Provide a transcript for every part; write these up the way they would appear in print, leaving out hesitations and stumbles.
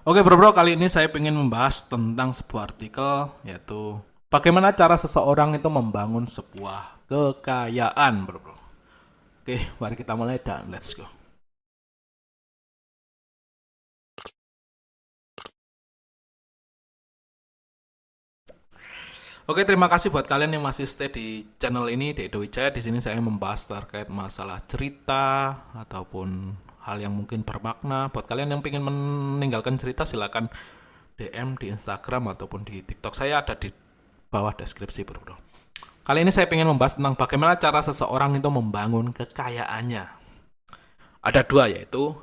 Oke bro, kali ini saya ingin membahas tentang sebuah artikel, yaitu bagaimana cara seseorang itu membangun sebuah kekayaan bro. Oke, mari kita mulai dan let's go. Oke, terima kasih buat kalian yang masih stay di channel ini di Edo Wijaya. Di sini saya membahas terkait masalah cerita ataupun hal yang mungkin bermakna. Buat kalian yang ingin meninggalkan cerita, silakan DM di Instagram ataupun di TikTok saya, ada di bawah deskripsi bro. Kali ini saya ingin membahas tentang bagaimana cara seseorang itu membangun kekayaannya. Ada dua, yaitu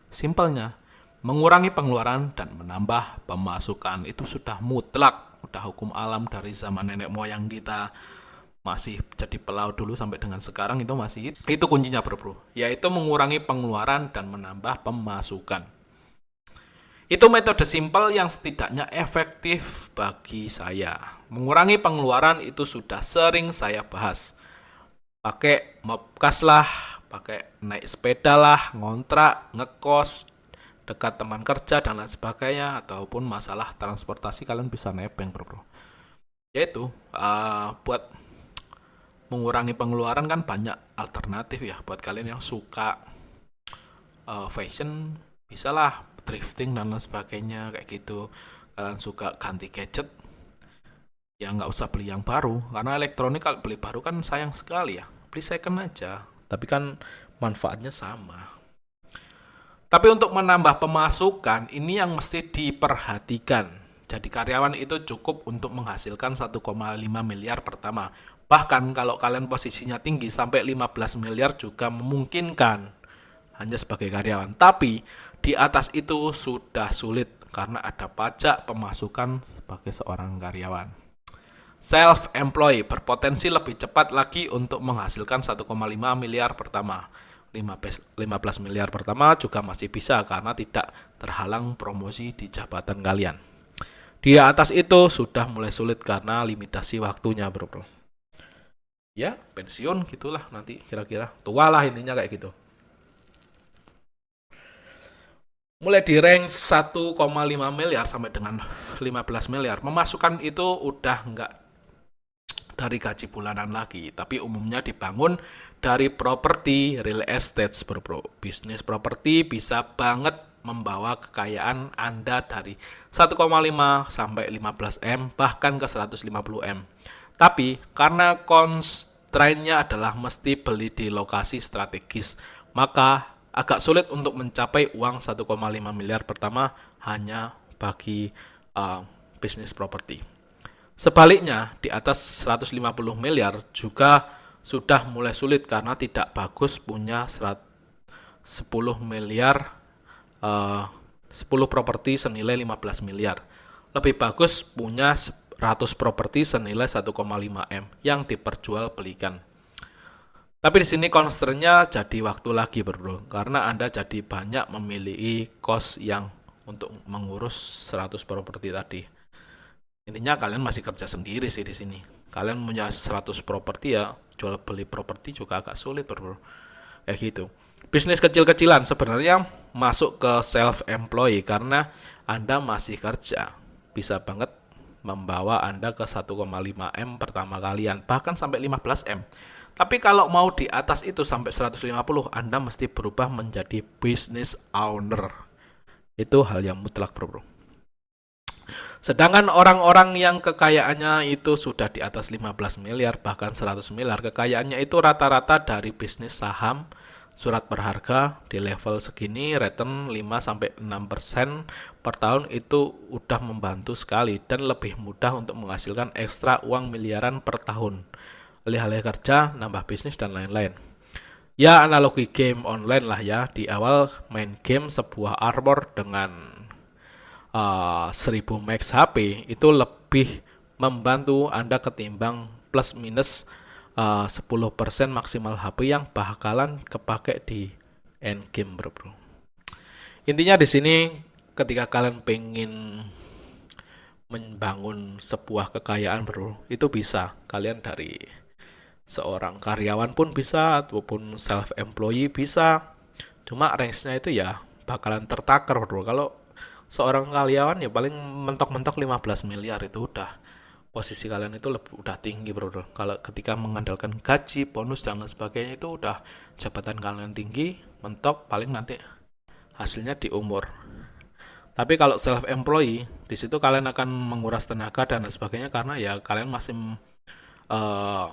simpelnya mengurangi pengeluaran dan menambah pemasukan. Itu sudah mutlak, udah hukum alam dari zaman nenek moyang kita, masih jadi pelaut dulu sampai dengan sekarang itu masih itu kuncinya bro, yaitu mengurangi pengeluaran dan menambah pemasukan. Itu metode simpel yang setidaknya efektif bagi saya. Mengurangi pengeluaran itu sudah sering saya bahas. Pakai mobkas lah, pakai naik sepeda lah, ngontrak, ngekos, dekat teman kerja dan lain sebagainya, ataupun masalah transportasi kalian bisa nebeng bro. Yaitu buat mengurangi pengeluaran kan banyak alternatif ya buat kalian yang suka fashion, bisa lah thrifting dan lain sebagainya kayak gitu. Kalian suka ganti gadget, ya nggak usah beli yang baru, karena elektronik kalau beli baru kan sayang sekali ya, beli second aja, tapi kan manfaatnya sama. Tapi untuk menambah pemasukan, ini yang mesti diperhatikan. Jadi karyawan itu cukup untuk menghasilkan 1,5 miliar pertama. Bahkan kalau kalian posisinya tinggi sampai 15 miliar juga memungkinkan hanya sebagai karyawan. Tapi di atas itu sudah sulit karena ada pajak pemasukan sebagai seorang karyawan. Self-employed berpotensi lebih cepat lagi untuk menghasilkan 1,5 miliar pertama. 15 miliar pertama juga masih bisa karena tidak terhalang promosi di jabatan kalian. Di atas itu sudah mulai sulit karena limitasi waktunya bro. Ya pensiun gitulah nanti kira-kira. Tua lah intinya kayak gitu. Mulai di range 1,5 miliar sampai dengan 15 miliar. Memasukkan itu udah nggak dari gaji bulanan lagi, tapi umumnya dibangun dari properti real estate bro. Bisnis properti bisa banget membawa kekayaan Anda dari 1,5 sampai 15 M bahkan ke 150 M. Tapi karena constraint-nya adalah mesti beli di lokasi strategis, maka agak sulit untuk mencapai uang 1,5 miliar pertama hanya bagi bisnis properti. Sebaliknya, di atas 150 miliar juga sudah mulai sulit karena tidak bagus punya 10 miliar, 10 properti senilai 15 miliar. Lebih bagus punya 100 properti senilai 1,5 M yang diperjualbelikan. Tapi di sini constraint-nya jadi waktu lagi bro, karena Anda jadi banyak memiliki cost yang untuk mengurus 100 properti tadi. Intinya kalian masih kerja sendiri sih di sini. Kalian punya 100 properti ya, jual beli properti juga agak sulit bro. Kayak gitu. Bisnis kecil-kecilan sebenarnya masuk ke self-employed karena Anda masih kerja. Bisa banget membawa Anda ke 1,5 M pertama kalian, bahkan sampai 15 M. Tapi kalau mau di atas itu sampai 150, Anda mesti berubah menjadi business owner. Itu hal yang mutlak bro. Sedangkan orang-orang yang kekayaannya itu sudah di atas 15 miliar bahkan 100 miliar, kekayaannya itu rata-rata dari bisnis saham, surat berharga di level segini, return 5-6% per tahun itu udah membantu sekali dan lebih mudah untuk menghasilkan ekstra uang miliaran per tahun. Alih-alih kerja, nambah bisnis dan lain-lain. Ya analogi game online lah ya, di awal main game sebuah armor dengan 1000 max HP itu lebih membantu Anda ketimbang plus minus 10% maksimal HP yang bakalan kepake di end game bro. Intinya di sini ketika kalian pengen membangun sebuah kekayaan bro, itu bisa kalian dari seorang karyawan pun bisa ataupun self employee bisa. Cuma range-nya itu ya bakalan tertakar bro. Kalau seorang karyawan ya paling mentok-mentok 15 miliar itu udah posisi kalian itu udah tinggi bro. Kalau ketika mengandalkan gaji, bonus dan lain sebagainya itu udah jabatan kalian tinggi, mentok paling nanti hasilnya di umur. Tapi kalau self employee di situ kalian akan menguras tenaga dan lain sebagainya karena ya kalian masih eh,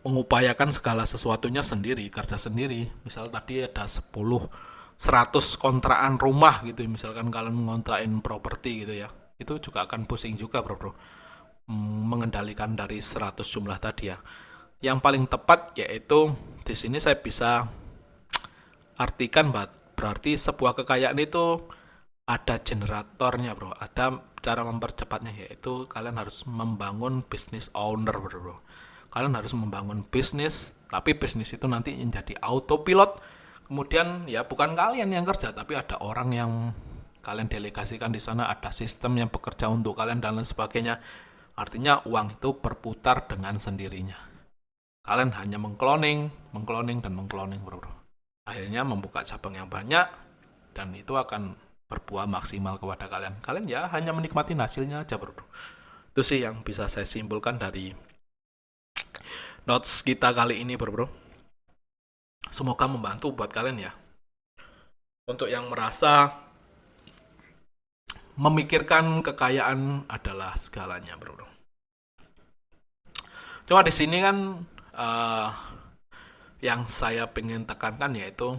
mengupayakan segala sesuatunya sendiri, kerja sendiri. Misal tadi ada 100 kontrakan rumah gitu, misalkan kalian mengontrakin properti gitu ya. Itu juga akan pusing juga, bro. Mengendalikan dari 100 jumlah tadi ya. Yang paling tepat yaitu di sini saya bisa artikan berarti sebuah kekayaan itu ada generatornya, bro. Ada cara mempercepatnya yaitu kalian harus membangun business owner, bro. Kalian harus membangun bisnis, tapi bisnis itu nanti menjadi autopilot. Kemudian ya bukan kalian yang kerja, tapi ada orang yang kalian delegasikan di sana, ada sistem yang bekerja untuk kalian dan lain sebagainya. Artinya uang itu berputar dengan sendirinya. Kalian hanya mengcloning dan mengcloning, bro. Akhirnya membuka cabang yang banyak dan itu akan berbuah maksimal kepada kalian. Kalian ya hanya menikmati hasilnya aja, bro. Itu sih yang bisa saya simpulkan dari notes kita kali ini, bro. Semoga membantu buat kalian ya. Untuk yang merasa memikirkan kekayaan adalah segalanya, bro. Cuma di sini kan yang saya pengen tekankan yaitu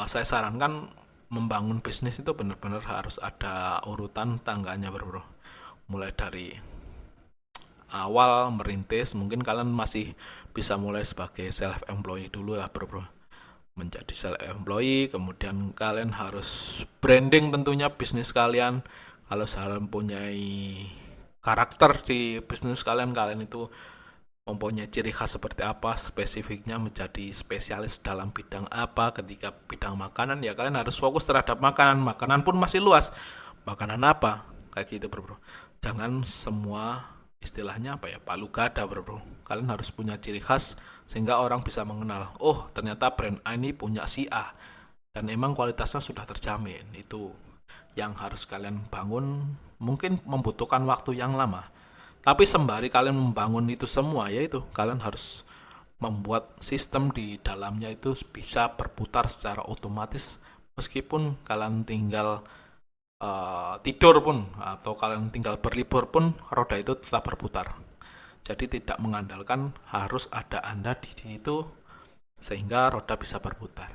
saya sarankan membangun bisnis itu benar-benar harus ada urutan tangganya, bro. Mulai dari awal merintis, mungkin kalian masih bisa mulai sebagai self employee dulu ya, bro. Menjadi self employee, kemudian kalian harus branding tentunya bisnis kalian. Kalau kalian mempunyai karakter di bisnis kalian itu mempunyai ciri khas seperti apa, spesifiknya menjadi spesialis dalam bidang apa. Ketika bidang makanan ya kalian harus fokus terhadap makanan pun masih luas. Makanan apa? Kayak gitu, bro. Jangan semua istilahnya palu gada, bro. Kalian harus punya ciri khas sehingga orang bisa mengenal, oh ternyata brand A ini punya si A dan emang kualitasnya sudah terjamin. Itu yang harus kalian bangun, mungkin membutuhkan waktu yang lama, tapi sembari kalian membangun itu semua, yaitu kalian harus membuat sistem di dalamnya itu bisa berputar secara otomatis. Meskipun kalian tinggal tidur pun atau kalian tinggal berlibur pun roda itu tetap berputar. Jadi tidak mengandalkan harus ada Anda di situ sehingga roda bisa berputar.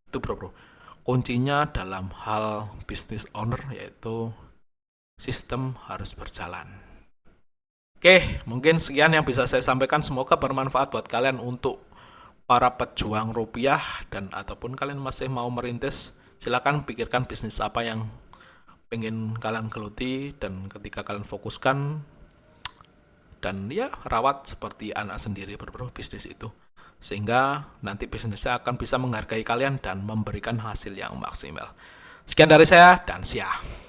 Itu, bro. Kuncinya dalam hal business owner yaitu sistem harus berjalan. Oke, mungkin sekian yang bisa saya sampaikan. Semoga bermanfaat buat kalian untuk para pejuang rupiah dan ataupun kalian masih mau merintis, silakan pikirkan bisnis apa yang pengen kalian geluti dan ketika kalian fokuskan dan ya rawat seperti anak sendiri, bro, bisnis itu sehingga nanti bisnisnya akan bisa menghargai kalian dan memberikan hasil yang maksimal. Sekian dari saya dan siap.